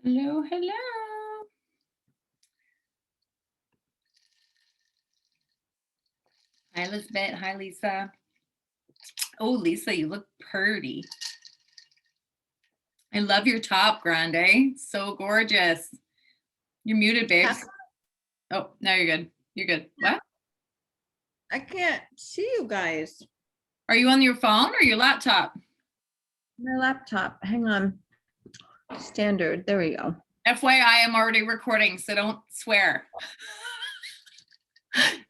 Hello, hello. Hi, Elizabeth. Hi, Lisa. Oh, Lisa, you look pretty. I love your top, Grande. So gorgeous. You're muted, babes. Oh, now you're good. You're good. What? I can't see you guys. Are you on your phone or your laptop? My laptop. Hang on. Standard. There we go. FYI, I'm already recording, so don't swear.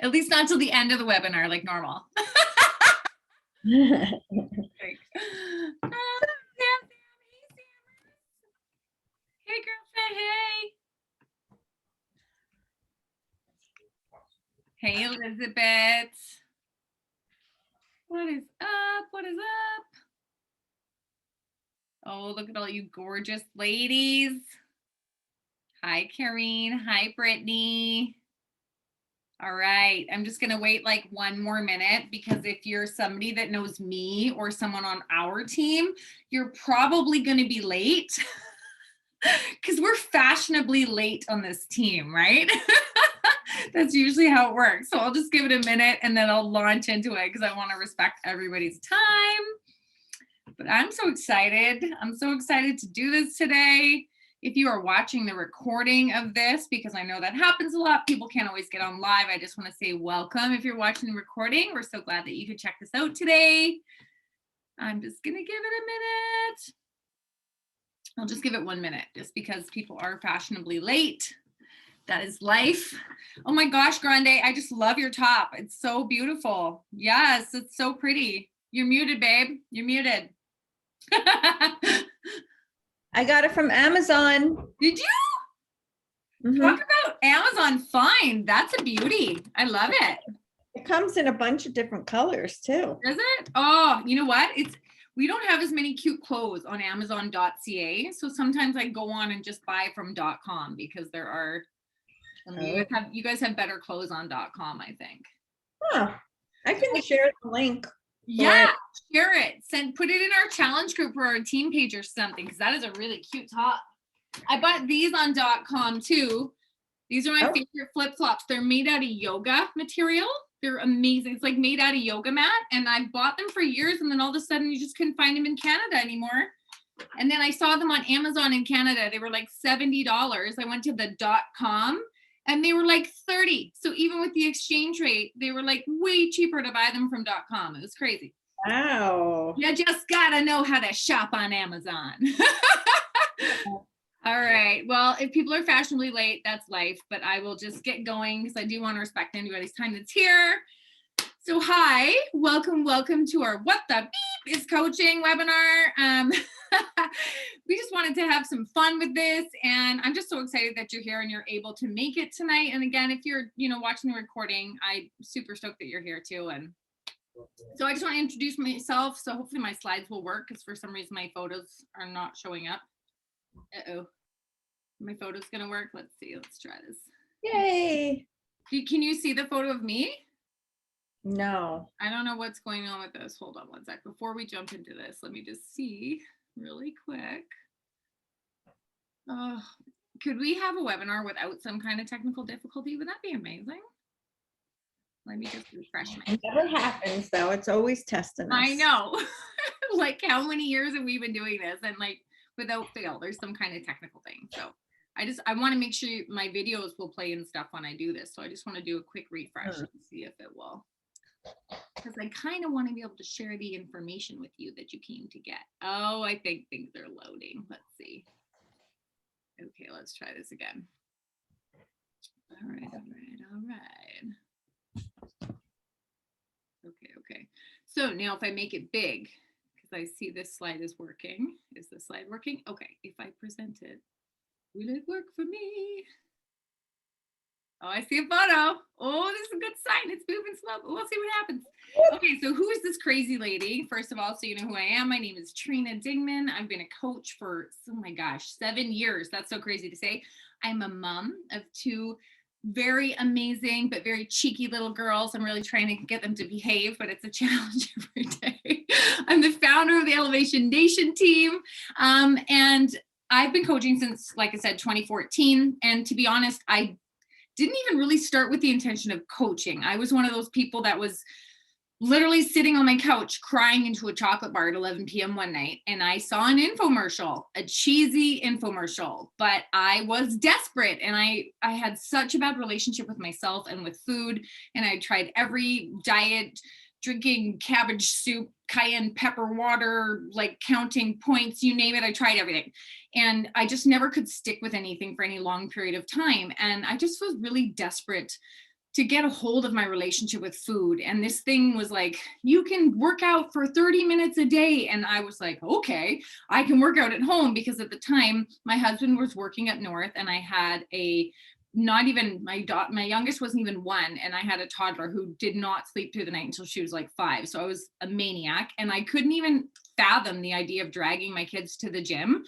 At least not till the end of the webinar, like normal. Hey, girlfriend, hey. Hey, Elizabeth. What is up? What is up? Oh, look at all you gorgeous ladies. Hi, Karine. Hi, Brittany. All right, I'm just gonna wait like 1 more minute because if you're somebody that knows me or someone on our team, you're probably gonna be late because we're fashionably late on this team, right? That's usually how it works. So I'll just give it a minute and then I'll launch into it because I want to respect everybody's time. But I'm so excited. I'm so excited to do this today. If you are watching the recording of this, because I know that happens a lot, people can't always get on live. I just want to say welcome. If you're watching the recording, we're so glad that you could check this out today. I'm just going to give it a minute. I'll just give it 1 minute just because people are fashionably late. That is life. Oh my gosh, Grande, I just love your top. It's so beautiful. Yes, it's so pretty. You're muted, babe. You're muted. I got it from Amazon. Did you? Talk about Amazon Find. That's a beauty. I love it. It comes in a bunch of different colors too. Does it? Oh, you know what? We don't have as many cute clothes on Amazon.ca. So sometimes I go on and just buy from .com because there are you guys have better clothes on .com, I think. Huh. I can share the link. Yeah, share it. Put it in our challenge group or our team page or something because that is a really cute top. I bought these on .com too. These are my favorite flip-flops. They're made out of yoga material. They're amazing. It's like made out of yoga mat. And I bought them for years and then all of a sudden you just couldn't find them in Canada anymore. And then I saw them on Amazon in Canada. They were like $70. I went to the .com and they were like 30. So even with the exchange rate, they were like way cheaper to buy them from .com. It was crazy. Wow. You just gotta know how to shop on Amazon. All right. Well, if people are fashionably late, that's life, but I will just get going because I do want to respect anybody's time that's here. So hi, welcome to our What the Beep is Coaching webinar. We just wanted to have some fun with this and I'm just so excited that you're here and you're able to make it tonight. And again, if you're, watching the recording, I'm super stoked that you're here too. And so I just want to introduce myself. So hopefully my slides will work because for some reason my photos are not showing up. Uh-oh. My photo's gonna work. Let's see. Let's try this. Yay. Can you see the photo of me? No. I don't know what's going on with this. Hold on 1 sec. Before we jump into this, let me just see really quick. Oh, could we have a webinar without some kind of technical difficulty? Would that be amazing? Let me just refresh my. It never happens though. It's always testing us. I know. Like how many years have we been doing this? And like without fail, there's some kind of technical thing. So I want to make sure my videos will play and stuff when I do this. So I just want to do a quick refresh and see if it will. Because I kind of want to be able to share the information with you that you came to get. Oh, I think things are loading. Let's see. Okay, let's try this again. All right. Okay. So now if I make it big, because I see this slide is working. Is this slide working? Okay, if I present it, will it work for me? Oh, I see a photo. Oh, this is a good sign. It's moving slow, but we'll see what happens. Okay, so who is this crazy lady? First of all, so you know who I am. My name is Trina Dingman. I've been a coach for, oh my gosh, 7 years. That's so crazy to say. I'm a mom of 2 very amazing, but very cheeky little girls. I'm really trying to get them to behave, but it's a challenge every day. I'm the founder of the Elevation Nation team. And I've been coaching since, like I said, 2014. And to be honest, I didn't even really start with the intention of coaching. I was one of those people that was literally sitting on my couch crying into a chocolate bar at 11 p.m. one night, and I saw an infomercial, a cheesy infomercial, but I was desperate, and I had such a bad relationship with myself and with food, and I tried every diet, drinking cabbage soup, cayenne pepper water, like counting points, you name it, I tried everything. And I just never could stick with anything for any long period of time. And I just was really desperate to get a hold of my relationship with food. And this thing was like, you can work out for 30 minutes a day. And I was like, okay, I can work out at home, because at the time my husband was working up north, and I had not even my youngest wasn't even 1, and I had a toddler who did not sleep through the night until she was like 5. So I was a maniac, and I couldn't even fathom the idea of dragging my kids to the gym.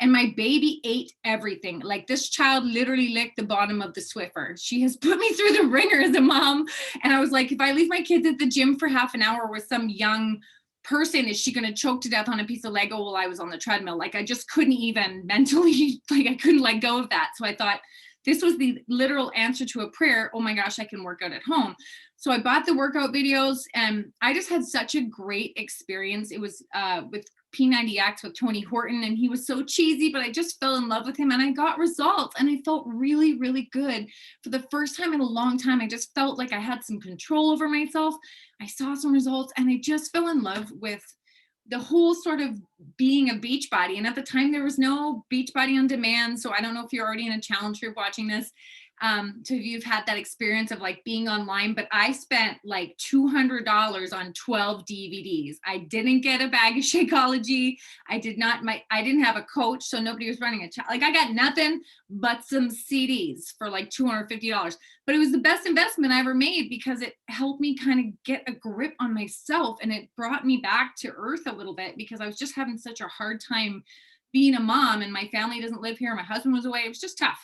And my baby ate everything. Like, this child literally licked the bottom of the Swiffer. She has put me through the ringer as a mom. And I was like, if I leave my kids at the gym for half an hour with some young person, is she going to choke to death on a piece of Lego while I was on the treadmill? Like, I just couldn't even mentally, like, I couldn't let go of that. So I thought this was the literal answer to a prayer. Oh my gosh, I can work out at home. So I bought the workout videos, and I just had such a great experience. It was with P90X with Tony Horton, and he was so cheesy, but I just fell in love with him, and I got results, and I felt really, really good. For the first time in a long time, I just felt like I had some control over myself. I saw some results, and I just fell in love with the whole sort of being a Beachbody. And at the time there was no Beachbody on demand. So I don't know if you're already in a challenge group watching this. So if you've had that experience of like being online, but I spent like $200 on 12 DVDs. I didn't get a bag of Shakeology. I didn't have a coach. So nobody was running a challenge. Like, I got nothing but some CDs for like $250. But it was the best investment I ever made, because it helped me kind of get a grip on myself, and it brought me back to earth a little bit, because I was just having such a hard time being a mom, and my family doesn't live here. My husband was away. It was just tough.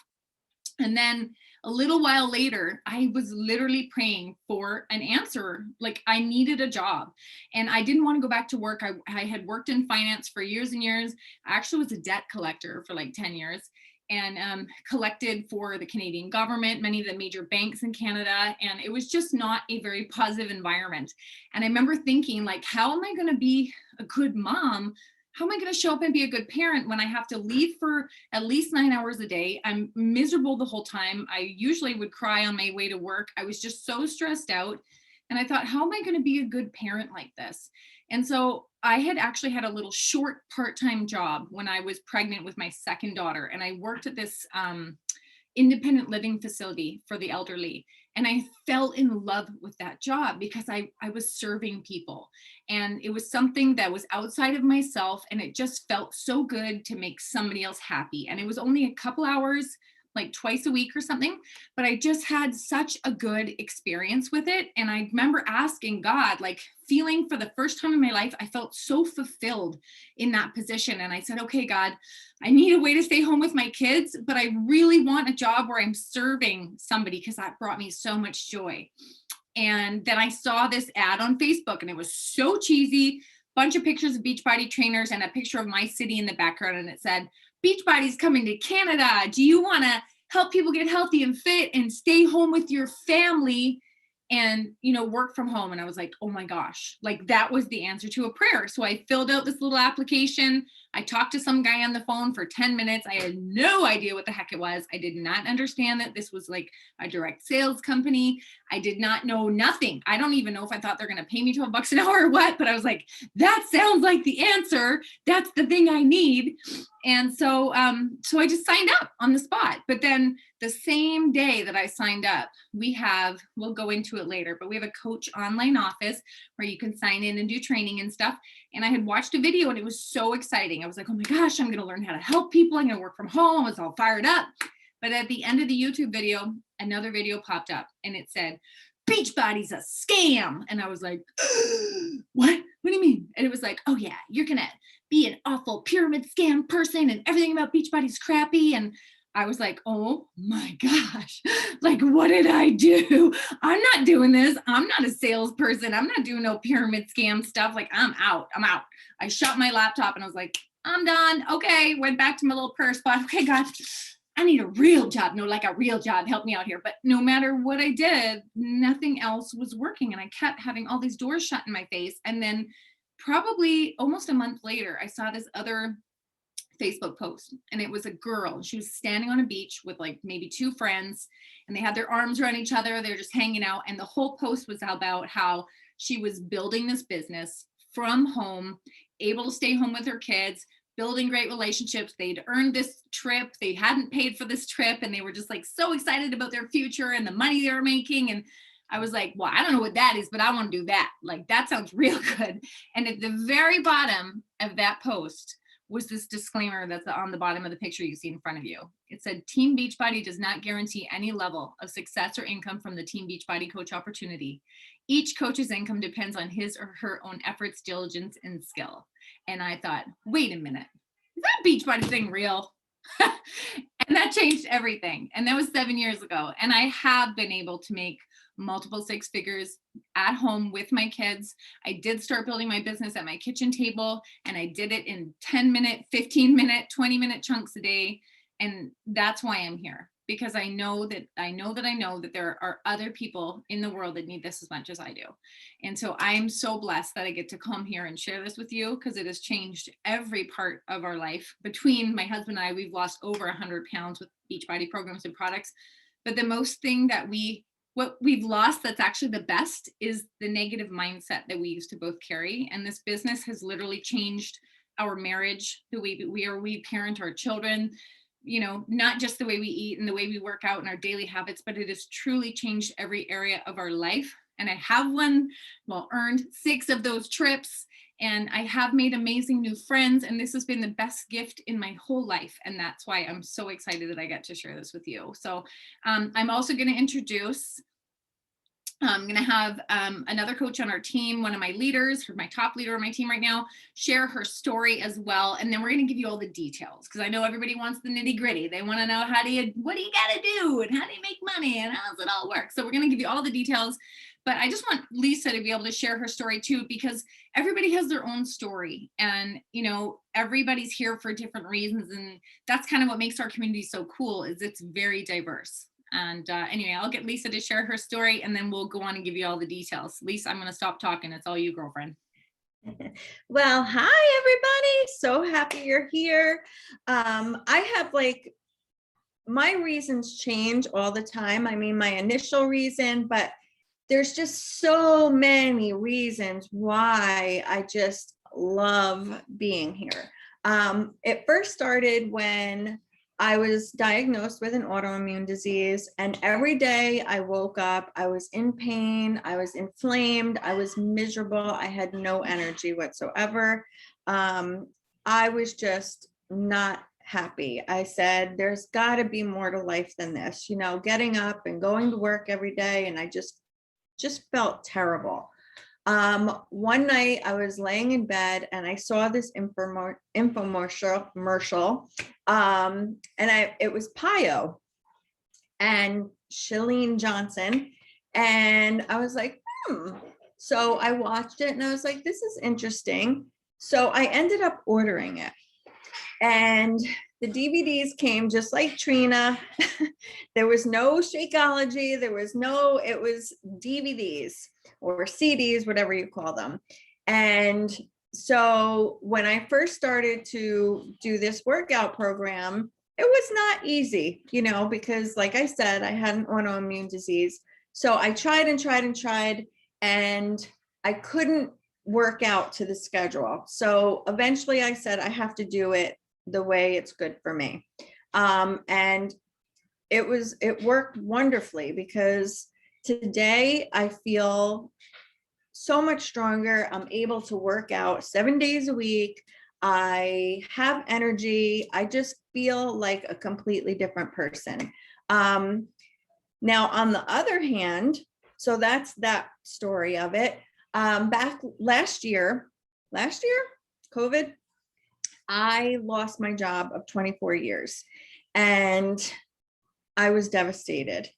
And then a little while later, I was literally praying for an answer. Like, I needed a job, and I didn't want to go back to work. I had worked in finance for years and years. I actually was a debt collector for like 10 years, and collected for the Canadian government, many of the major banks in Canada. And it was just not a very positive environment. And I remember thinking, like, how am I going to be a good mom? How am I going to show up and be a good parent when I have to leave for at least 9 hours a day? I'm miserable the whole time. I usually would cry on my way to work. I was just so stressed out. And I thought, how am I going to be a good parent like this? And so I had actually had a little short part-time job when I was pregnant with my second daughter. And I worked at this independent living facility for the elderly. And I fell in love with that job, because I was serving people, and it was something that was outside of myself, and it just felt so good to make somebody else happy. And it was only a couple hours, like twice a week or something, but I just had such a good experience with it. And I remember asking God, like, feeling for the first time in my life, I felt so fulfilled in that position. And I said, okay, God, I need a way to stay home with my kids, but I really want a job where I'm serving somebody, because that brought me so much joy. And then I saw this ad on Facebook, and it was so cheesy, bunch of pictures of Beachbody trainers and a picture of my city in the background. And it said, Beachbody's coming to Canada. Do you want to help people get healthy and fit and stay home with your family and, work from home? And I was like, oh my gosh, like, that was the answer to a prayer. So I filled out this little application. I talked to some guy on the phone for 10 minutes. I had no idea what the heck it was. I did not understand that this was like a direct sales company. I did not know nothing. I don't even know if I thought they're going to pay me $12 an hour or what, but I was like, that sounds like the answer. That's the thing I need. And so I just signed up on the spot. But then the same day that I signed up, we'll go into it later, but we have a coach online office where you can sign in and do training and stuff. And I had watched a video, and it was so exciting. I was like, oh my gosh, I'm going to learn how to help people. I'm going to work from home. I was all fired up. But at the end of the YouTube video, another video popped up, and it said, Beachbody's a scam. And I was like, what? What do you mean? And it was like, oh yeah, you're going to be an awful pyramid scam person, and everything about Beachbody's crappy. And I was like, oh my gosh, like, what did I do? I'm not doing this. I'm not a salesperson. I'm not doing no pyramid scam stuff. Like, I'm out. I'm out. I shut my laptop and I was like, I'm done. Okay. Went back to my little purse spot. Okay, God, I need a real job. No, like a real job. Help me out here. But no matter what I did, nothing else was working. And I kept having all these doors shut in my face. And then probably almost a month later, I saw this other Facebook post, and it was a girl. She was standing on a beach with like maybe two friends, and they had their arms around each other. They're just hanging out. And the whole post was about how she was building this business from home, able to stay home with her kids, building great relationships. They'd earned this trip. They hadn't paid for this trip, and they were just like so excited about their future and the money they were making. And I was like, well, I don't know what that is, but I want to do that. Like, that sounds real good. And at the very bottom of that post was this disclaimer that's on the bottom of the picture you see in front of you. It said, Team Beachbody does not guarantee any level of success or income from the Team Beachbody coach opportunity. Each coach's income depends on his or her own efforts, diligence, and skill. And I thought, wait a minute, is that Beachbody thing real? And that changed everything. And that was 7 years ago. And I have been able to make multiple six figures at home with my kids. I did start building my business at my kitchen table, and I did it in 10-minute, 15-minute, 20-minute chunks a day. And that's why I'm here, because I know that there are other people in the world that need this as much as I do. And so I'm so blessed that I get to come here and share this with you, because it has changed every part of our life. Between my husband and I, we've lost over 100 pounds with Beachbody programs and products. But the most thing that what we've lost that's actually the best is the negative mindset that we used to both carry. And this business has literally changed our marriage, the way we parent our children, you know, not just the way we eat and the way we work out and our daily habits, but it has truly changed every area of our life. And I have earned 6 of those trips, and I have made amazing new friends. And this has been the best gift in my whole life. And that's why I'm so excited that I get to share this with you. So I'm also going to introduce, I'm going to have another coach on our team, one of my leaders, my top leader on my team right now, share her story as well. And then we're going to give you all the details, because I know everybody wants the nitty gritty. They want to know what do you got to do, and how do you make money, and how does it all work? So we're going to give you all the details. But I just want Lisa to be able to share her story too, because everybody has their own story, and, you know, everybody's here for different reasons. And that's kind of what makes our community so cool, is it's very diverse. And anyway, I'll get Lisa to share her story, and then we'll go on and give you all the details. Lisa, I'm going to stop talking. It's all you, girlfriend. Well, hi, everybody. So happy you're here. I have my reasons change all the time. I mean, my initial reason, but there's just so many reasons why I just love being here. It first started when I was diagnosed with an autoimmune disease, and every day I woke up, I was in pain, I was inflamed, I was miserable, I had no energy whatsoever. I was just not happy. I said, there's got to be more to life than this, you know, getting up and going to work every day, and I just felt terrible. One night I was laying in bed and I saw this infomercial, and it was Pio and Chalene Johnson, and I was like, So I watched it and I was like, this is interesting. So I ended up ordering it, and the DVDs came just like Trina. There was no Shakeology. It was DVDs or CDs, whatever you call them. And so when I first started to do this workout program, it was not easy, you know, because like I said, I had an autoimmune disease. So I tried and tried and tried, and I couldn't work out to the schedule. So eventually I said, I have to do it the way it's good for me. And it worked wonderfully, because today I feel so much stronger. I'm able to work out 7 days a week. I have energy. I just feel like a completely different person. Now, on the other hand, so that's that story of it. Back last year, COVID, I lost my job of 24 years. And I was devastated.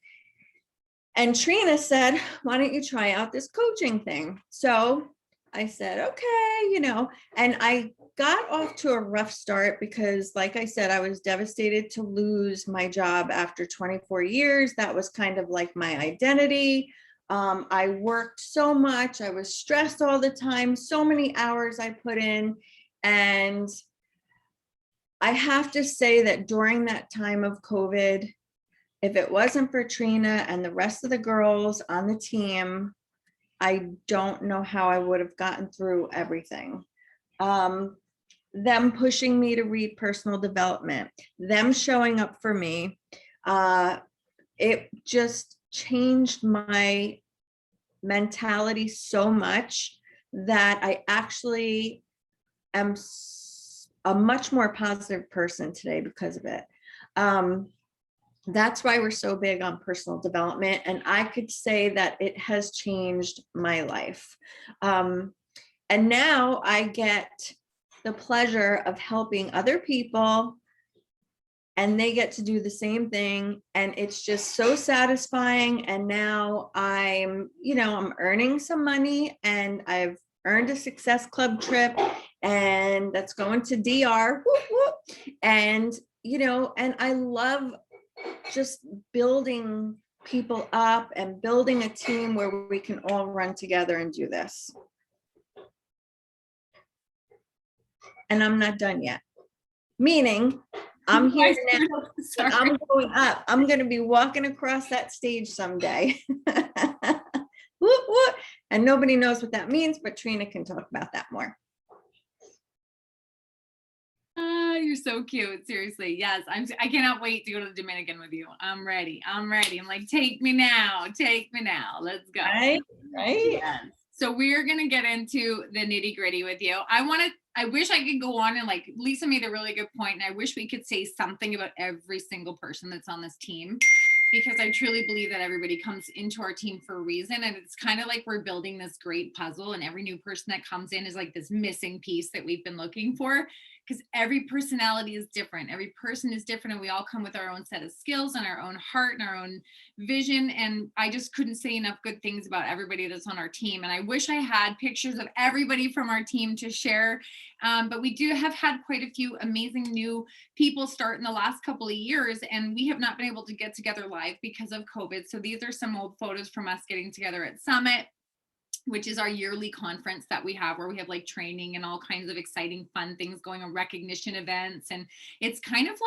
And Trina said, why don't you try out this coaching thing? So I said, okay, and I got off to a rough start because, like I said, I was devastated to lose my job after 24 years. That was kind of like my identity. I worked so much. I was stressed all the time, so many hours I put in. And I have to say that during that time of COVID, if it wasn't for Trina and the rest of the girls on the team, I don't know how I would have gotten through everything. Them pushing me to read personal development, them showing up for me, it just changed my mentality so much that I actually am a much more positive person today because of it. That's why we're so big on personal development. And I could say that it has changed my life. And now I get the pleasure of helping other people and they get to do the same thing. And it's just so satisfying. And now I'm earning some money and I've earned a Success Club trip and that's going to DR. Whoop, whoop. And, and I love just building people up and building a team where we can all run together and do this. And I'm not done yet. Meaning, I'm here now, but I'm going up. I'm going to be walking across that stage someday. Whoop, whoop. And nobody knows what that means, but Trina can talk about that more. You're so cute. Seriously. Yes. I cannot wait to go to the Dominican with you. I'm ready. I'm like, take me now. Let's go. Right. Yes. So we're going to get into the nitty gritty with you. I wish I could go on and like Lisa made a really good point. And I wish we could say something about every single person that's on this team, because I truly believe that everybody comes into our team for a reason. And it's kind of like we're building this great puzzle and every new person that comes in is like this missing piece that we've been looking for, because every personality is different. Every person is different. And we all come with our own set of skills and our own heart and our own vision. And I just couldn't say enough good things about everybody that's on our team. And I wish I had pictures of everybody from our team to share. But we do have had quite a few amazing new people start in the last couple of years, and we have not been able to get together live because of COVID. So these are some old photos from us getting together at Summit, which is our yearly conference that we have where we have like training and all kinds of exciting fun things going on, recognition events. And it's kind of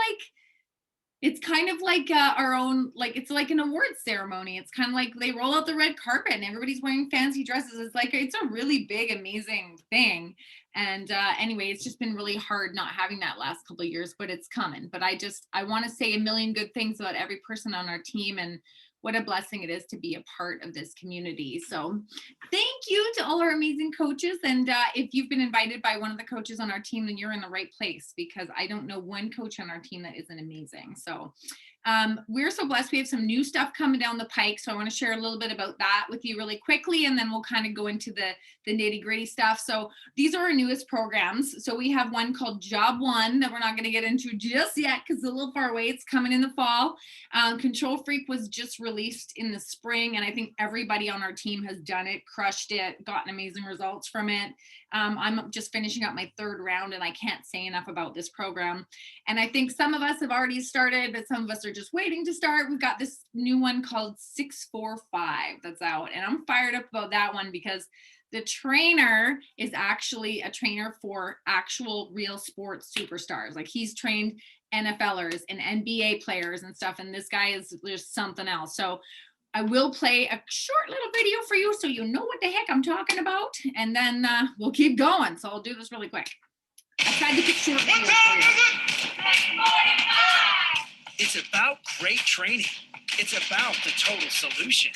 like our own, like it's like an awards ceremony. It's kind of like they roll out the red carpet and everybody's wearing fancy dresses. It's a really big, amazing thing. And anyway, it's just been really hard not having that last couple of years, but it's coming. But I want to say a million good things about every person on our team and what a blessing it is to be a part of this community. So thank you to all our amazing coaches. And if you've been invited by one of the coaches on our team, then you're in the right place, because I don't know one coach on our team that isn't amazing. So we're so blessed. We have some new stuff coming down the pike. So I want to share a little bit about that with you really quickly, and then we'll kind of go into the nitty gritty stuff. So these are our newest programs. So we have one called Job One that we're not going to get into just yet because it's a little far away. It's coming in the fall. Control Freak was just released in the spring, and I think everybody on our team has done it, crushed it, gotten amazing results from it. I'm just finishing up my third round, and I can't say enough about this program. And I think some of us have already started, but some of us are just waiting to start. We've got this new one called 645 that's out, and I'm fired up about that one because the trainer is actually a trainer for actual real sports superstars. Like he's trained NFLers and NBA players and stuff, and this guy is just something else. So I will play a short little video for you so you know what the heck I'm talking about, and then we'll keep going. So I'll do this really quick. I tried to pick short videos for you. It's about great training. It's about the total solution.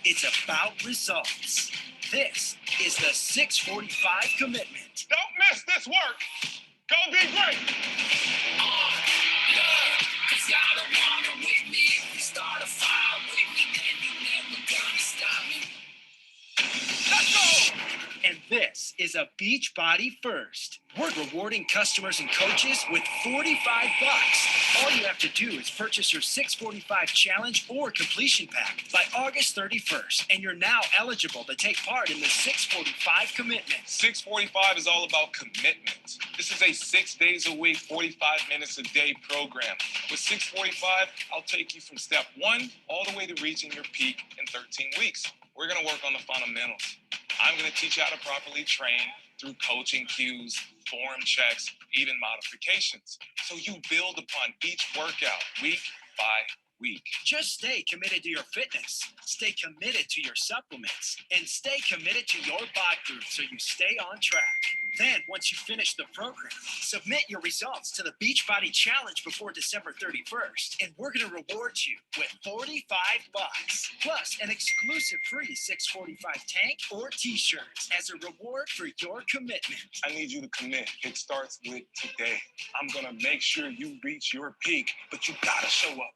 It's about results. This is the 645 commitment. Don't miss this work. Go be great. Cause y'all don't wanna with me. If you start a fire with me, then you never gonna stop me. Let's go. And this is a Beachbody first. We're rewarding customers and coaches with $45 All you have to do is purchase your 645 challenge or completion pack by August 31st, and you're now eligible to take part in the 645 commitment. 645 is all about commitment. This is a 6 days a week, 45 minutes a day program. With 645, I'll take you from step 1 all the way to reaching your peak in 13 weeks. We're going to work on the fundamentals. I'm going to teach you how to properly train through coaching cues, form checks, even modifications. So you build upon each workout week by week. Just stay committed to your fitness, stay committed to your supplements, and stay committed to your body group so you stay on track. Then, once you finish the program, submit your results to the Beachbody Challenge before December 31st, and we're going to reward you with $45 plus an exclusive free 645 tank or t-shirt as a reward for your commitment. I need you to commit. It starts with today. I'm going to make sure you reach your peak, but you got to show up.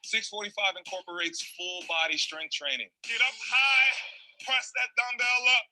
645 incorporates full body strength training. Get up high, press that dumbbell up.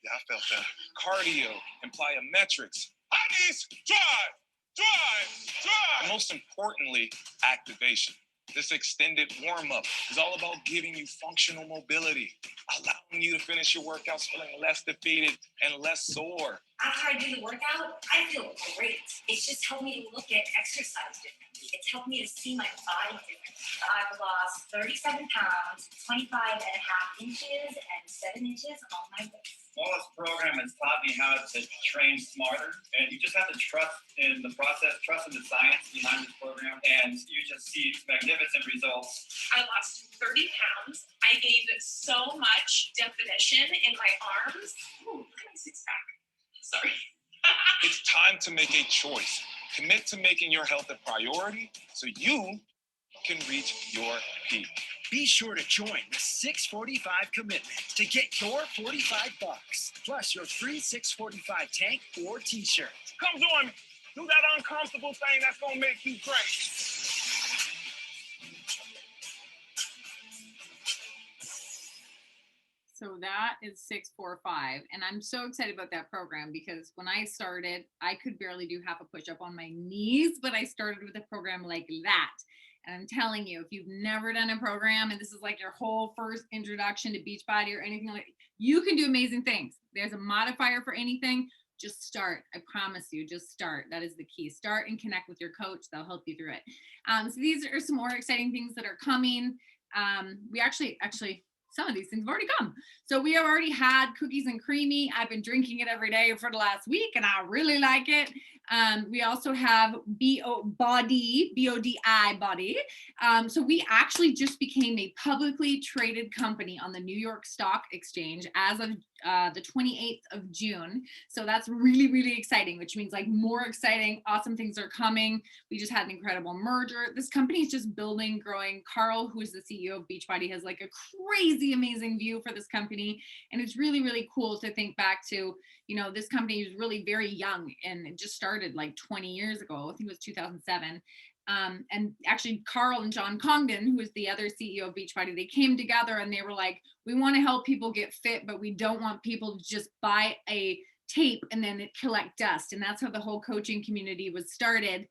Yeah, I felt that. Cardio and plyometrics. High knees, drive, drive, drive. And most importantly, activation. This extended warm-up is all about giving you functional mobility, allowing you to finish your workouts feeling less defeated and less sore. After I do the workout, I feel great. It's just helped me to look at exercise differently. It's helped me to see my body differently. I've lost 37 pounds, 25 and a half inches, and 7 inches on my waist. Well, this program has taught me how to train smarter, and you just have to trust in the process, trust in the science behind this program, and you just see magnificent results. I lost 30 pounds. I gained so much definition in my arms. Ooh, look at my six pack. Sorry. It's time to make a choice. Commit to making your health a priority so you can reach your peak. Be sure to join the 645 commitment to get your $45 plus your free 645 tank or t-shirt. Come join me. Do that uncomfortable thing that's going to make you great. So that is 645. And I'm so excited about that program because when I started, I could barely do half a push-up on my knees, but I started with a program like that. And I'm telling you, if you've never done a program and this is like your whole first introduction to Beachbody or anything like, you can do amazing things. There's a modifier for anything. Just start. I promise you, just start. That is the key. Start and connect with your coach. They'll help you through it. So these are some more exciting things that are coming. We actually, some of these things have already come. So we have already had cookies and creamy. I've been drinking it every day for the last week and I really like it. We also have Beachbody, B-O-D-I body. So we actually just became a publicly traded company on the New York Stock Exchange as of the 28th of June. So that's really, really exciting, which means like more exciting, awesome things are coming. We just had an incredible merger. This company is just building, growing. Carl, who is the CEO of Beachbody, has like a crazy, amazing view for this company. And it's really, really cool to think back to, you know, this company is really very young and it just started like 20 years ago. I think it was 2007. And actually Carl and John Congdon, who is the other CEO of Beachbody, they came together and they were like, we want to help people get fit, but we don't want people to just buy a tape and then it collect dust. And that's how the whole coaching community was started,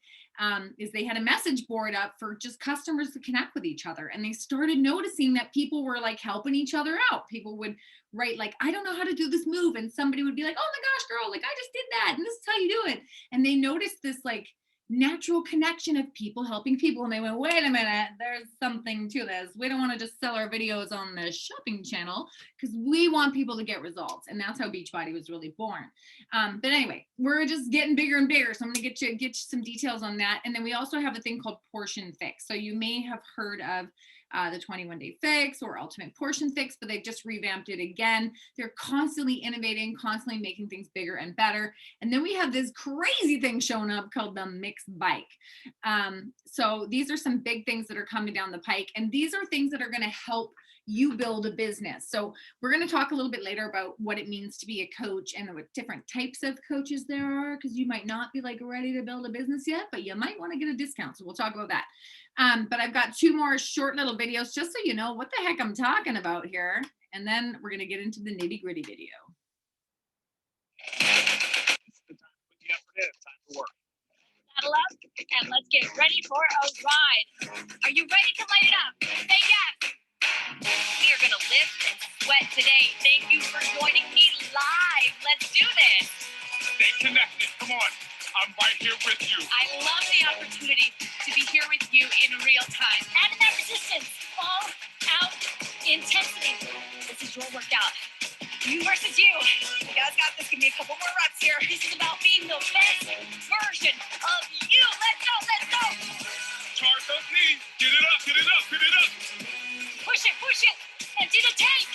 is they had a message board up for just customers to connect with each other. And they started noticing that people were like helping each other out. People would write like, I don't know how to do this move. And somebody would be like, oh my gosh, girl, like I just did that. And this is how you do it. And they noticed this like natural connection of people helping people. And they went, wait a minute, there's something to this. We don't want to just sell our videos on the shopping channel because we want people to get results. And that's how Beachbody was really born. But anyway, we're just getting bigger and bigger. So I'm going to get you some details on that. And then we also have a thing called Portion Fix. So you may have heard of the 21-day fix or ultimate portion fix, but they've just revamped it again. They're constantly innovating, constantly making things bigger and better. And then we have this crazy thing showing up called the Mixbike. So these are some big things that are coming down the pike. And these are things that are going to help you build a business. So we're going to talk a little bit later about what it means to be a coach and what different types of coaches there are, because you might not be like ready to build a business yet, but you might want to get a discount. So we'll talk about that. But I've got 2 more short little videos just so you know what the heck I'm talking about here. And then we're going to get into the nitty gritty video. It's the time to put the effort in. It's time to work. Not allowed to and let's get ready for a ride. Are you ready to light it up? Say yes. We are going to lift and sweat today. Thank you for joining me live. Let's do this. Stay connected. Come on. I'm right here with you. I love the opportunity to be here with you in real time. Add that resistance, all out intensity. This is your workout. You versus you. You guys got this. Give me a couple more reps here. This is about being the best version of you. Let's go, let's go. Charge those knees. Get it up, get it up, get it up. Push it, empty the tank.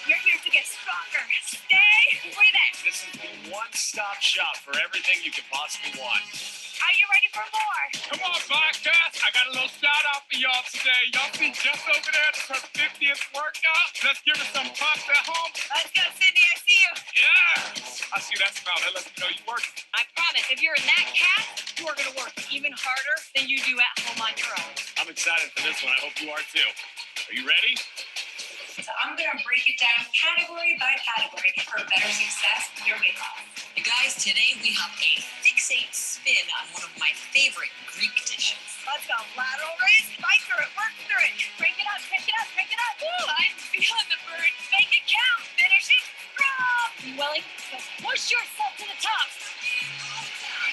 You're here to get stronger. Stay with it. This is the one-stop shop for everything you could possibly want. Are you ready for more? Come on, podcast. I got a little shout out for y'all today. Y'all see Jess over there? It's her 50th workout. Let's give her some props at home. Let's go, Sydney. I see you. Yeah. I see that smile. That lets me know you work. I promise, if you're in that cat, you are going to work even harder than you do at home on your own. I'm excited for this one. I hope you are too. Are you ready? So I'm gonna break it down category by category for better success with your weight loss. You guys, today we have a fixate spin on one of my favorite Greek dishes. Let's go. Lateral raise. Fight through it. Work through it. Crank it up. Crank it up. Crank it up. Woo, I'm feeling the burn. Make it count. Finish it strong. You willing? So push yourself to the top.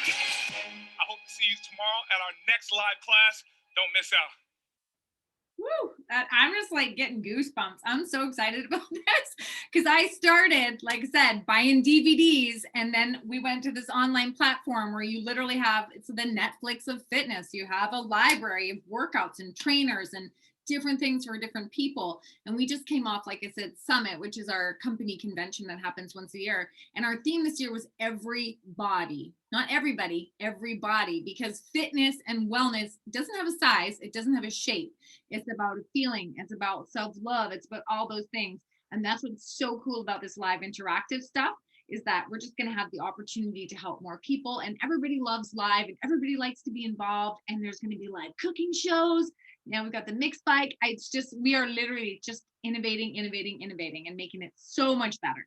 I hope to see you tomorrow at our next live class. Don't miss out. Woo! I'm just like getting goosebumps. I'm so excited about this because I started, like I said, buying DVDs, and then we went to this online platform where you literally have, it's the Netflix of fitness. You have a library of workouts and trainers and different things for different people. And we just came off, like I said, Summit, which is our company convention that happens once a year. And our theme this year was everybody, not everybody, everybody, because fitness and wellness doesn't have a size. It doesn't have a shape. It's about a feeling. It's about self-love. It's about all those things. And that's what's so cool about this live interactive stuff, is that we're just going to have the opportunity to help more people. And everybody loves live and everybody likes to be involved. And there's going to be live cooking shows. Now we've got the Mixbike. It's just, we are literally just innovating and making it so much better.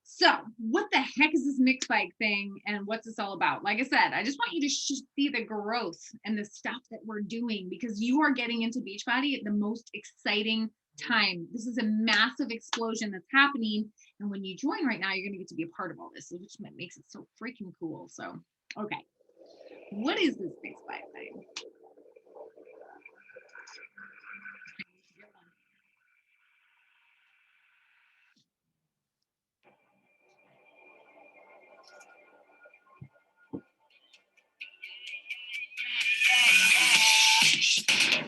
So what the heck is this Mixbike thing and what's this all about? Like I said, I just want you to see the growth and the stuff that we're doing, because you are getting into Beachbody at the most exciting time. This is a massive explosion that's happening. And when you join right now, you're going to get to be a part of all this, which makes it so freaking cool. So, okay. What is this Mixbike thing?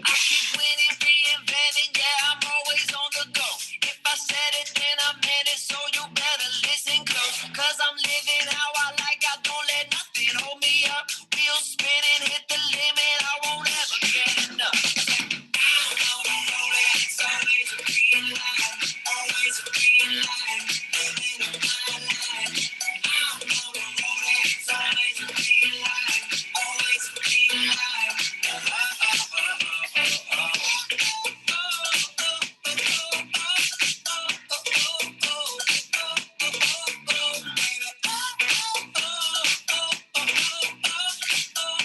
I keep winning, reinventing, yeah, I'm always on the go. If I said it, then I meant it, so you better listen close. Cause I'm living how I like, I don't let nothing hold me up. Wheels spinning, hit the limit, I won't ever get enough. I'm gonna roll it, it's always a green light, always a green light, living a fine life. I'm gonna roll it, it's always a green light, always a green light.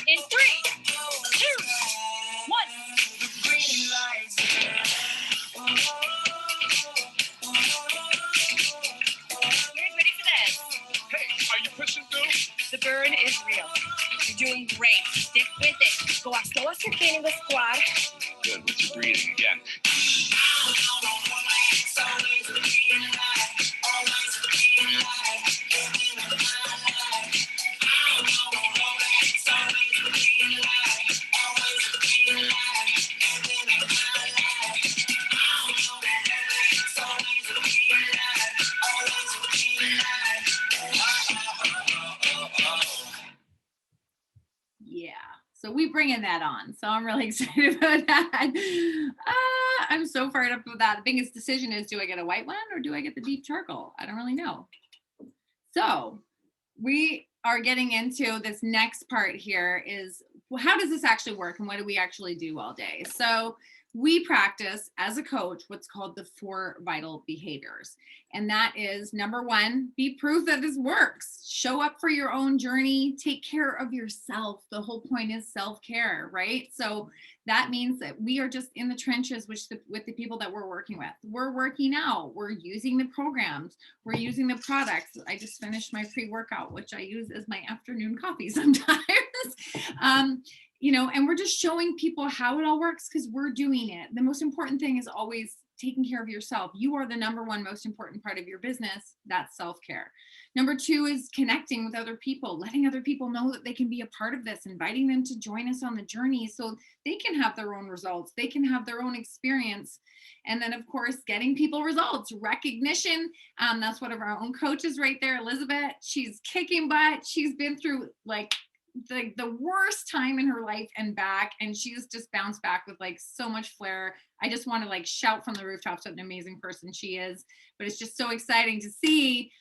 In 3, 2, 1. You're ready for this. Hey, are you pushing through? The burn is real. You're doing great. Stick with it. Go as slow as you can in the squat. Good with your breathing again. Yeah, so we bringing that on. So I'm really excited about that. I'm so fired up with that. The biggest decision is, do I get a white one or do I get the deep charcoal? I don't really know. So we are getting into this next part here is, well, how does this actually work and what do we actually do all day? So we practice as a coach what's called the 4 vital behaviors. And that is number 1, be proof that this works. Show up for your own journey, take care of yourself. The whole point is self-care, right? So that means that we are just in the trenches with the people that we're working with. We're working out, we're using the programs, we're using the products. I just finished my pre-workout, which I use as my afternoon coffee sometimes. You know, and we're just showing people how it all works because we're doing it. The most important thing is always taking care of yourself. You are the number 1 most important part of your business. That's self-care. Number 2 is connecting with other people, letting other people know that they can be a part of this, inviting them to join us on the journey so they can have their own results, they can have their own experience. And then, of course, getting people results, recognition. That's one of our own coaches right there, Elizabeth. She's kicking butt. She's been through like the worst time in her life and back, and she's just bounced back with like so much flair. I just want to like shout from the rooftops what an amazing person she is. But it's just so exciting to see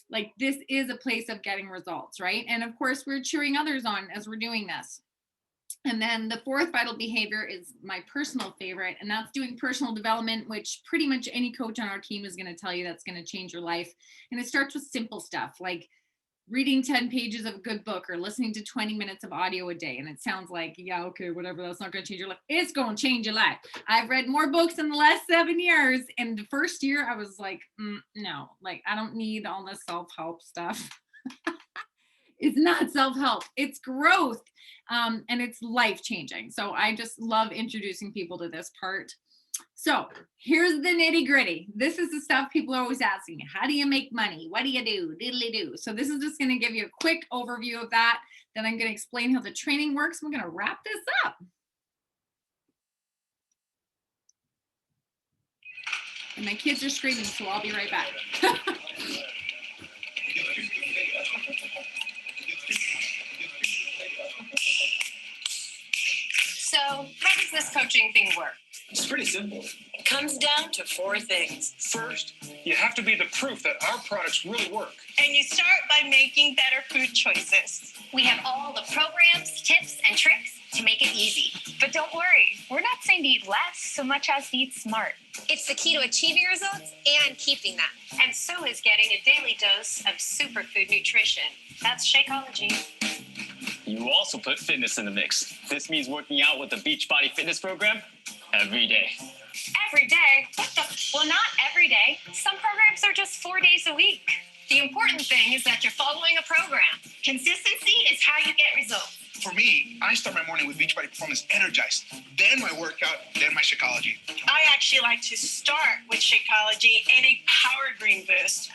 like this is a place of getting results, right? And of course we're cheering others on as we're doing this. And then the 4th vital behavior is my personal favorite, and that's doing personal development, which pretty much any coach on our team is going to tell you that's going to change your life. And it starts with simple stuff like reading 10 pages of a good book or listening to 20 minutes of audio a day. And it sounds like, yeah, okay, whatever, that's not going to change your life. It's going to change your life. I've read more books in the last 7 years. And the first year I was like, no, like I don't need all this self-help stuff. It's not self-help, it's growth. And it's life-changing. So I just love introducing people to this part. So here's the nitty gritty. This is the stuff people are always asking. How do you make money? What do you do? Diddly do. So this is just going to give you a quick overview of that. Then I'm going to explain how the training works. We're going to wrap this up. And my kids are screaming, so I'll be right back. So how does this coaching thing work? It's pretty simple. It comes down to 4 things. First, you have to be the proof that our products really work. And you start by making better food choices. We have all the programs, tips, and tricks to make it easy. But don't worry, we're not saying to eat less so much as to eat smart. It's the key to achieving results and keeping them. And so is getting a daily dose of superfood nutrition. That's Shakeology. You also put fitness in the mix. This means working out with the Beachbody fitness program every day. Every day? Well, not every day. Some programs are just 4 days a week. The important thing is that you're following a program. Consistency is how you get results. For me, I start my morning with Beachbody Performance Energized, then my workout, then my Shakeology. I actually like to start with Shakeology and a Power Green Boost.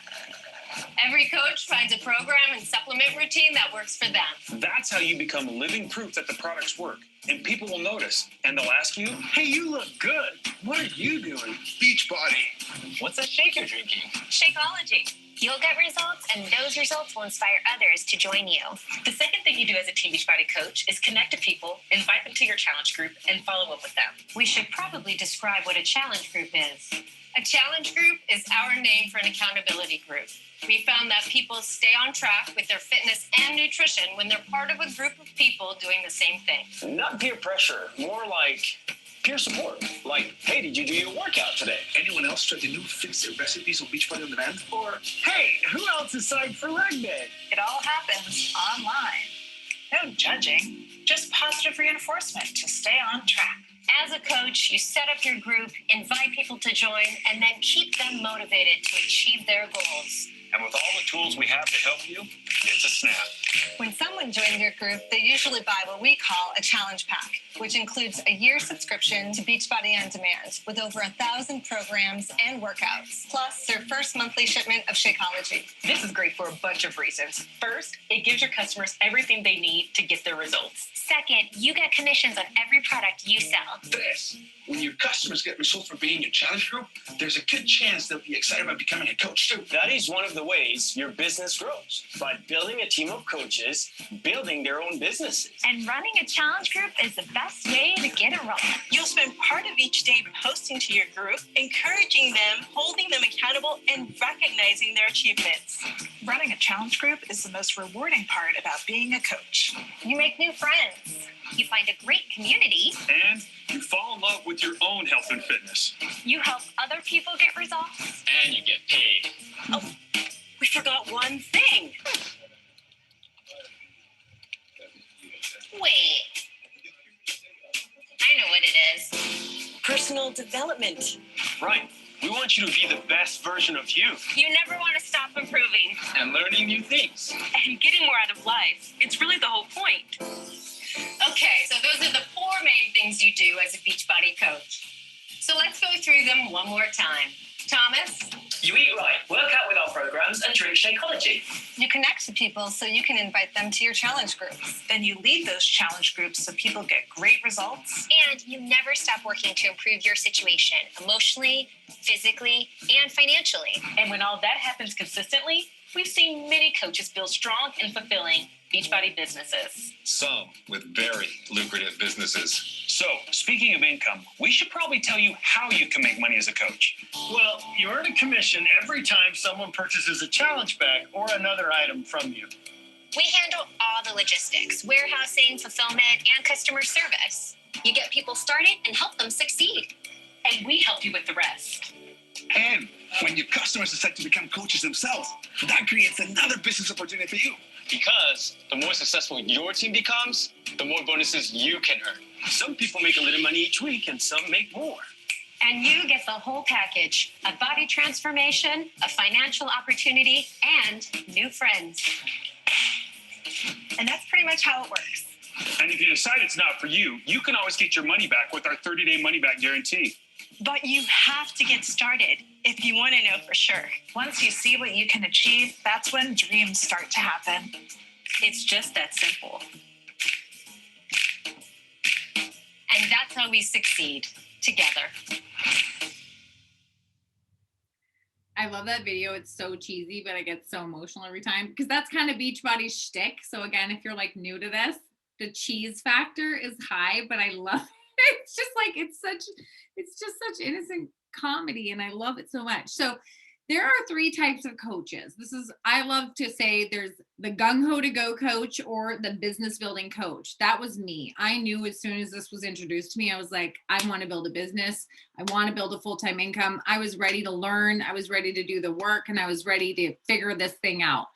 Every coach finds a program and supplement routine that works for them. That's how you become living proof that the products work. And people will notice, and they'll ask you, hey, you look good. What are you doing? Beachbody. What's that shake you're drinking? Shakeology. You'll get results, and those results will inspire others to join you. The second thing you do as a Team Beachbody coach is connect to people, invite them to your challenge group, and follow up with them. We should probably describe what a challenge group is. A challenge group is our name for an accountability group. We found that people stay on track with their fitness and nutrition when they're part of a group of people doing the same thing. Not peer pressure, more like peer support. Like, hey, did you do your workout today? Anyone else try the new fix it recipes on Beachbody on Demand? Or, hey, who else is signed for leg day? It all happens online. No judging, just positive reinforcement to stay on track. As a coach, you set up your group, invite people to join, and then keep them motivated to achieve their goals. And with all the tools we have to help you, it's a snap. When someone joins your group, they usually buy what we call a challenge pack, which includes a year subscription to Beachbody On Demand with over 1,000 programs and workouts, plus their first monthly shipment of Shakeology. This is great for a bunch of reasons. First, it gives your customers everything they need to get their results. Second, you get commissions on every product you sell. This. When your customers get results from being in your challenge group, there's a good chance they'll be excited about becoming a coach too. That is one of the ways your business grows, by building a team of coaches, building their own businesses. And running a challenge group is the best way to get it rolling. You'll spend part of each day posting to your group, encouraging them, holding them accountable, and recognizing their achievements. Running a challenge group is the most rewarding part about being a coach. You make new friends. You find a great community. And you fall in love with your own health and fitness. You help other people get results. And you get paid. Oh, we forgot one thing. Wait. I know what it is. Personal development. Right. We want you to be the best version of you. You never want to stop improving And learning new things. And getting more out of life. It's really the whole point. Okay, so those are the 4 main things you do as a Beachbody coach. So let's go through them one more time. Thomas? You eat right, work out with our programs, and drink Shakeology. You connect to people so you can invite them to your challenge groups. Then you lead those challenge groups so people get great results. and you never stop working to improve your situation emotionally, physically, and financially. And when all that happens consistently, we've seen many coaches build strong and fulfilling Beachbody businesses. Some with very lucrative businesses. So, speaking of income, we should probably tell you how you can make money as a coach. Well, you earn a commission every time someone purchases a challenge bag or another item from you. We handle all the logistics, warehousing, fulfillment, and customer service. You get people started and help them succeed. And we help you with the rest. And when your customers decide to become coaches themselves, that creates another business opportunity for you. Because the more successful your team becomes, the more bonuses you can earn. Some people make a little money each week and some make more. And you get the whole package: a body transformation, a financial opportunity, and new friends. And that's pretty much how it works. And if you decide it's not for you, you can always get your money back with our 30-day money-back guarantee. But you have to get started if you want to know for sure. Once you see what you can achieve, that's when dreams start to happen. It's just that simple. And that's how we succeed together. I love that video. It's so cheesy, but I get so emotional every time because that's kind of Beachbody's shtick. So again, if you're like new to this, the cheese factor is high, but I love it. It's just like it's just such innocent comedy, and I love it so much. So there are 3 types of coaches. I love to say there's the gung-ho to go coach or the business building coach. That was me. I knew as soon as this was introduced to me, I was like, I want to build a business. I want to build a full-time income. I was ready to learn. I was ready to do the work, and I was ready to figure this thing out.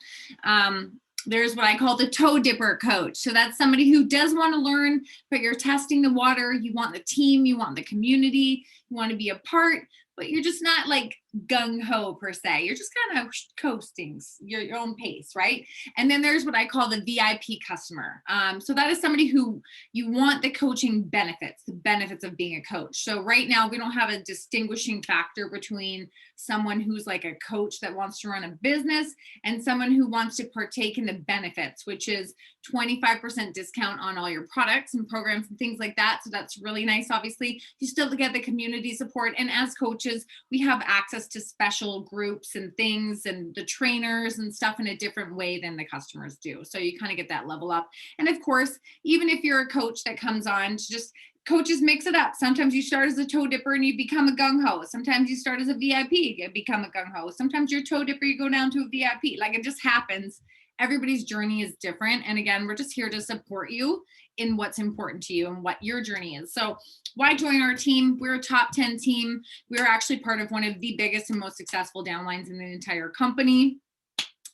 There's what I call the toe dipper coach. So that's somebody who does want to learn, but you're testing the water. You want the team, you want the community, you want to be a part, but you're just not like gung-ho per se. You're just kind of coasting your own pace, right? And then there's what I call the VIP customer. So that is somebody who you want the coaching benefits, the benefits of being a coach. So right now we don't have a distinguishing factor between someone who's like a coach that wants to run a business and someone who wants to partake in the benefits, which is 25% discount on all your products and programs and things like that. So that's really nice. Obviously, you still get the community support. And as coaches, we have access to special groups and things and the trainers and stuff in a different way than the customers do. So you kind of get that level up. And of course, even if you're a coach that comes on to just coaches mix it up. Sometimes you start as a toe dipper and you become a gung-ho. Sometimes you start as a VIP, you become a gung-ho. Sometimes you're a toe dipper, you go down to a VIP. Like it just happens. Everybody's journey is different. And again, we're just here to support you in what's important to you and what your journey is. So why join our team? We're a top 10 team. We're actually part of one of the biggest and most successful downlines in the entire company.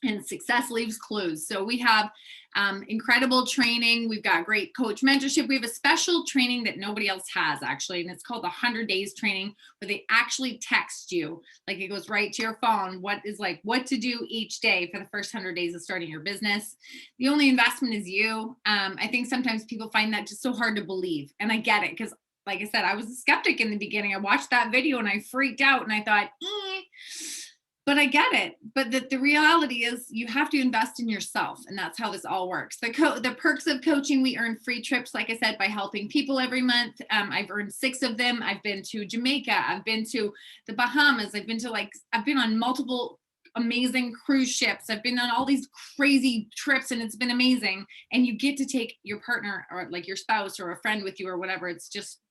And success leaves clues. So we have incredible training. We've got great coach mentorship. We have a special training that nobody else has actually, and it's called the 100 days training, where they actually text you, like it goes right to your phone, what to do each day for the first 100 days of starting your business. The only investment is you. I think sometimes people find that just so hard to believe, and I get it because like I said, I was a skeptic in the beginning. I watched that video and I freaked out and I thought, but I get it. But the reality is you have to invest in yourself. And that's how this all works. The perks of coaching, we earn free trips, like I said, by helping people every month. I've earned 6 of them. I've been to Jamaica. I've been to the Bahamas. I've been on multiple amazing cruise ships. I've been on all these crazy trips and it's been amazing. And you get to take your partner or like your spouse or a friend with you or whatever. It's just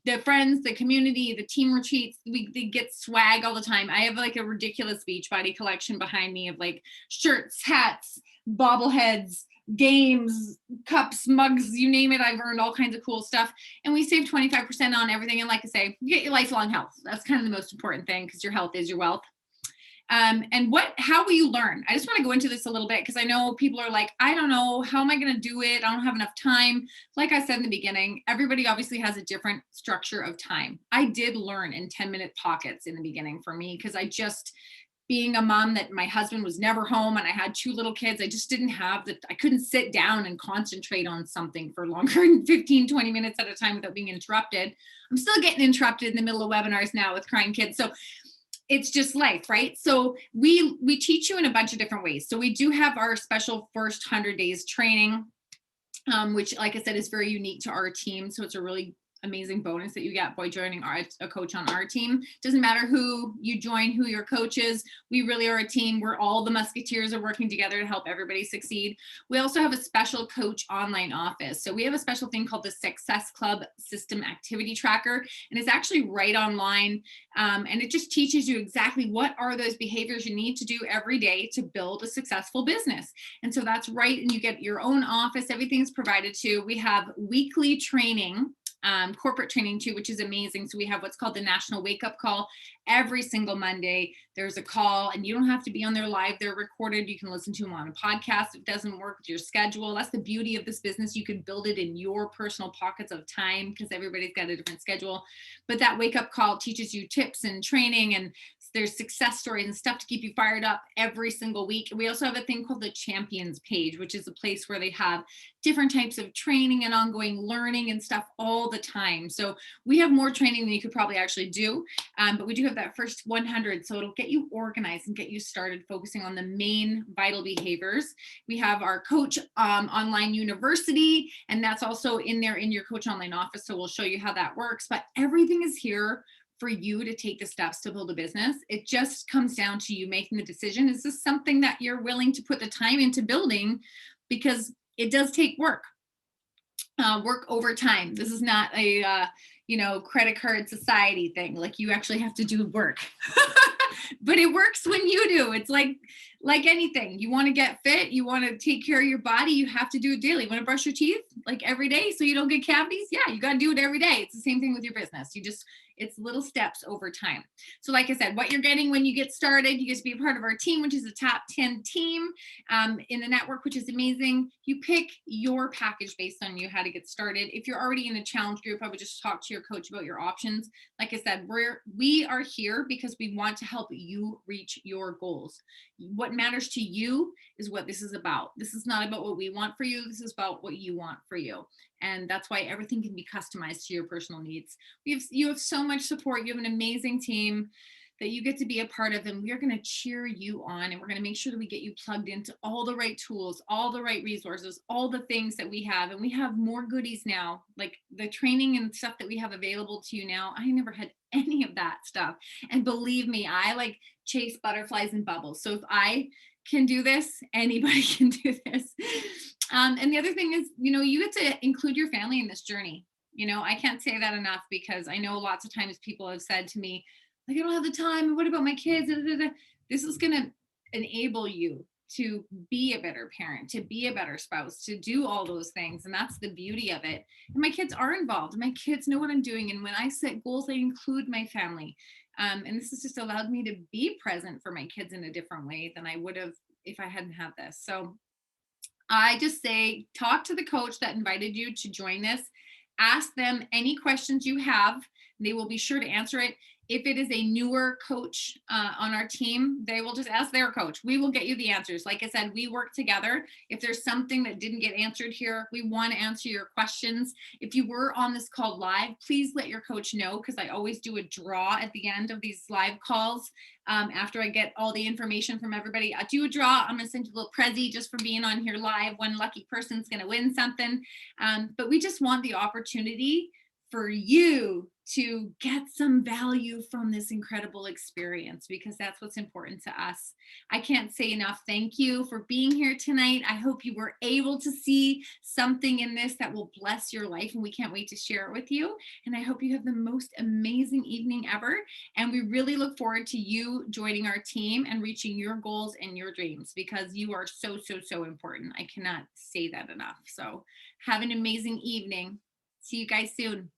the friends, the community, the team retreats. They get swag all the time. I have like a ridiculous Beachbody collection behind me of like shirts, hats, bobbleheads, games, cups, mugs, you name it. I've earned all kinds of cool stuff. And we save 25% on everything. And like I say, you get your lifelong health. That's kind of the most important thing because your health is your wealth. And how will you learn? I just want to go into this a little bit because I know people are like, I don't know, how am I going to do it? I don't have enough time. Like I said in the beginning, everybody obviously has a different structure of time. I did learn in 10-minute pockets in the beginning for me because I just, being a mom that my husband was never home and I had 2 little kids, I just didn't have I couldn't sit down and concentrate on something for longer than 15, 20 minutes at a time without being interrupted. I'm still getting interrupted in the middle of webinars now with crying kids. So it's just life, right? So we teach you in a bunch of different ways. So we do have our special first 100 days training, which like I said, is very unique to our team. So it's a really amazing bonus that you get by joining a coach on our team. Doesn't matter who you join, who your coach is. We really are a team where all the musketeers are working together to help everybody succeed. We also have a special coach online office. So we have a special thing called the Success Club System Activity Tracker. And it's actually right online. And it just teaches you exactly what are those behaviors you need to do every day to build a successful business. And so that's right. And you get your own office. Everything's provided to. We have weekly training, corporate training too, which is amazing. So we have what's called the National Wake Up Call. Every single Monday, there's a call and you don't have to be on there live. They're recorded. You can listen to them on a podcast. If it doesn't work with your schedule, that's the beauty of this business. You can build it in your personal pockets of time because everybody's got a different schedule. But that wake up call teaches you tips and training, and there's success stories and stuff to keep you fired up every single week. We also have a thing called the Champions page, which is a place where they have different types of training and ongoing learning and stuff all the time. So we have more training than you could probably actually do. But we do have that first 100. So it'll get you organized and get you started focusing on the main vital behaviors. We have our Coach Online University, and that's also in there in your Coach Online office. So we'll show you how that works. But everything is here for you to take the steps to build a business. It just comes down to you making the decision. Is this something that you're willing to put the time into building? Because it does take work. Work over time. This is not a credit card society thing. Like, you actually have to do work. But it works when you do. It's like anything. You want to get fit, you want to take care of your body, you have to do it daily. You want to brush your teeth like every day so you don't get cavities? Yeah, you got to do it every day. It's the same thing with your business. It's little steps over time. So like I said, what you're getting when you get started, you get to be a part of our team, which is a top 10 team in the network, which is amazing. You pick your package based on you how to get started. If you're already in a challenge group, I would just talk to your coach about your options. Like I said, we are here because we want to help you reach your goals. What matters to you is what this is about. This is not about what we want for you. This is about what you want for you. And that's why everything can be customized to your personal needs. You have so much support. You have an amazing team that you get to be a part of, and we're going to cheer you on, and we're going to make sure that we get you plugged into all the right tools, all the right resources, all the things that we have. And we have more goodies now, like the training and stuff that we have available to you now. I never had any of that stuff. And believe me, I like chase butterflies and bubbles. So if I can do this, anybody can do this. And the other thing is, you get to include your family in this journey. I can't say that enough, because I know lots of times people have said to me, like, I don't have the time. What about my kids? This is going to enable you to be a better parent, to be a better spouse, to do all those things. And that's the beauty of it. And my kids are involved. My kids know what I'm doing. And when I set goals, I include my family. And this has just allowed me to be present for my kids in a different way than I would have if I hadn't had this. So I just say, talk to the coach that invited you to join this. Ask them any questions you have. They will be sure to answer it. If it is a newer coach on our team, they will just ask their coach. We will get you the answers. Like I said, we work together. If there's something that didn't get answered here, we want to answer your questions. If you were on this call live, please let your coach know, because I always do a draw at the end of these live calls. After I get all the information from everybody, I do a draw. I'm going to send you a little Prezi just for being on here live. One lucky person's going to win something. But we just want the opportunity for you to get some value from this incredible experience, because that's what's important to us. I can't say enough thank you for being here tonight. I hope you were able to see something in this that will bless your life, and we can't wait to share it with you. And I hope you have the most amazing evening ever. And we really look forward to you joining our team and reaching your goals and your dreams, because you are so, so, so important. I cannot say that enough. So have an amazing evening. See you guys soon.